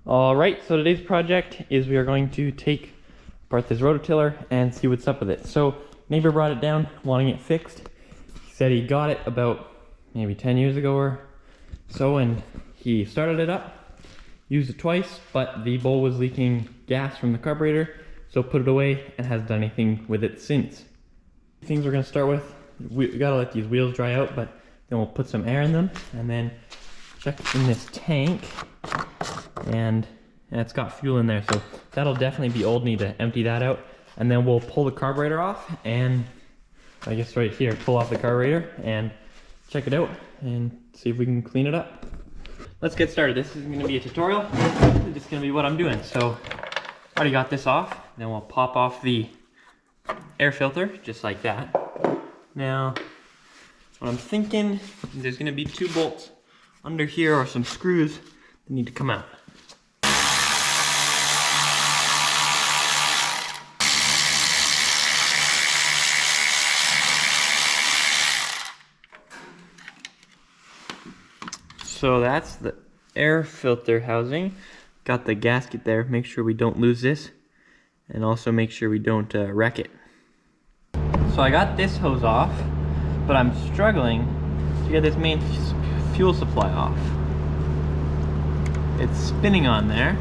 Alright, so today's project is we are going to take apart this rototiller and see what's up with it. So neighbor brought it down wanting it fixed. He said he got it about maybe 10 years ago or so, and he started it up, used it twice, but the bowl was leaking gas from the carburetor, so put it away and hasn't done anything with it since. Things we're going to start with, we gotta let these wheels dry out, but then we'll put some air in them and then check in this tank. And it's got fuel in there, so that'll definitely be old. Need to empty that out, and then we'll pull the carburetor off, and I guess right here, pull off the carburetor and check it out and see if we can clean it up. Let's get started. This is going to be a tutorial. This is going to be what I'm doing. So already got this off. Then we'll pop off the air filter just like that. Now what I'm thinking, there's going to be 2 bolts under here or some screws that need to come out. So that's the air filter housing. Got the gasket there. Make sure we don't lose this, and also make sure we don't wreck it. So I got this hose off, but I'm struggling to get this main fuel supply off. It's spinning on there.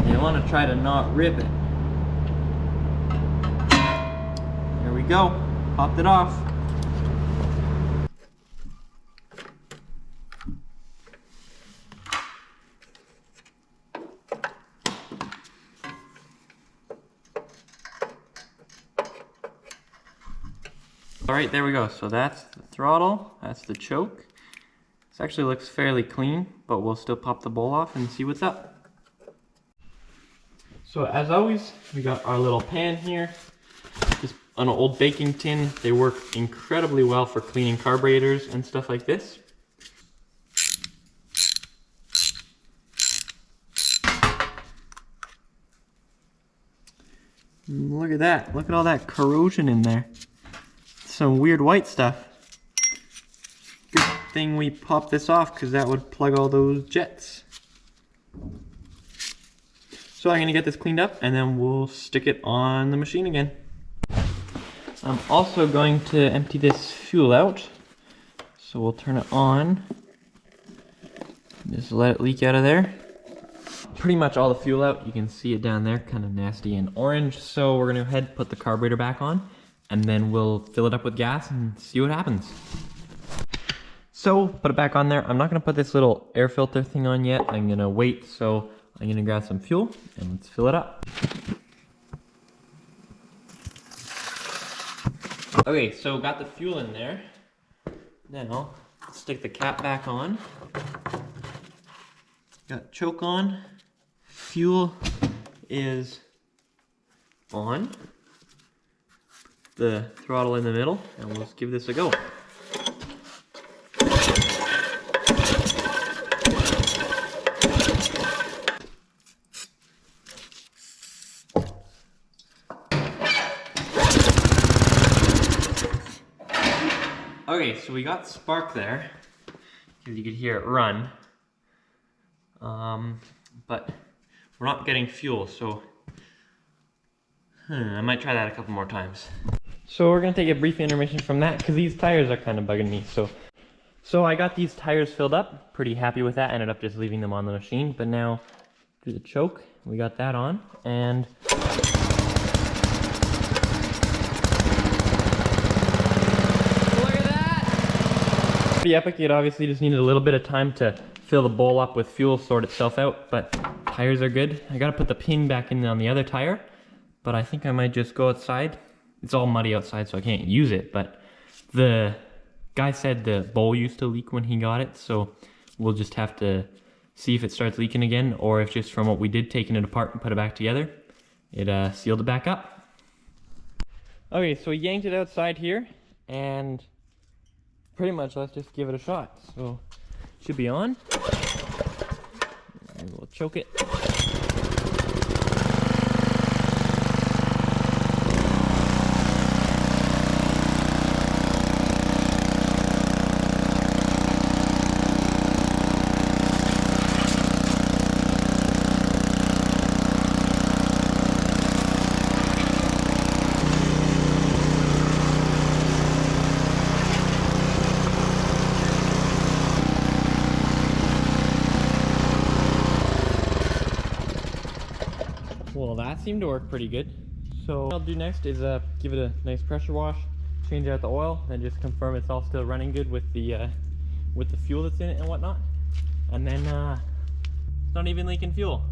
You want to try to not rip it. There we go. Popped it off. Alright, there we go. So that's the throttle, that's the choke. This actually looks fairly clean, but we'll still pop the bowl off and see what's up. So as always, we got our little pan here. Just an old baking tin. They work incredibly well for cleaning carburetors and stuff like this. Look at that. Look at all that corrosion in there. Some weird white stuff. Good thing we popped this off, because that would plug all those jets. So I'm going to get this cleaned up and then we'll stick it on the machine again. I'm also going to empty this fuel out. So we'll turn it on. Just let it leak out of there. Pretty much all the fuel out. You can see it down there, kind of nasty and orange. So we're going to go ahead and put the carburetor back on, and then we'll fill it up with gas and see what happens. So, put it back on there. I'm not going to put this little air filter thing on yet. I'm going to wait, so I'm going to grab some fuel and let's fill it up. Okay, so got the fuel in there. Now, let's stick the cap back on. Got choke on. Fuel is on. The throttle in the middle, and we'll just give this a go. Okay, so we got spark there, because you could hear it run, but we're not getting fuel, so I might try that a couple more times. So we're going to take a brief intermission from that, because these tires are kind of bugging me. So I got these tires filled up, pretty happy with that, ended up just leaving them on the machine, but now do the choke, we got that on, and look at that! Pretty epic. It obviously just needed a little bit of time to fill the bowl up with fuel, sort itself out, but tires are good. I got to put the pin back in on the other tire, but I think I might just go outside. It's all muddy outside, so I can't use it, but the guy said the bowl used to leak when he got it, so we'll just have to see if it starts leaking again, or if just from what we did, taking it apart and put it back together, it sealed it back up. Okay, so we yanked it outside here, and pretty much let's just give it a shot. So, should be on. And we'll choke it. seemed to work pretty good. So what I'll do next is give it a nice pressure wash, change out the oil, and just confirm it's all still running good with the fuel that's in it and whatnot. And then it's not even leaking fuel.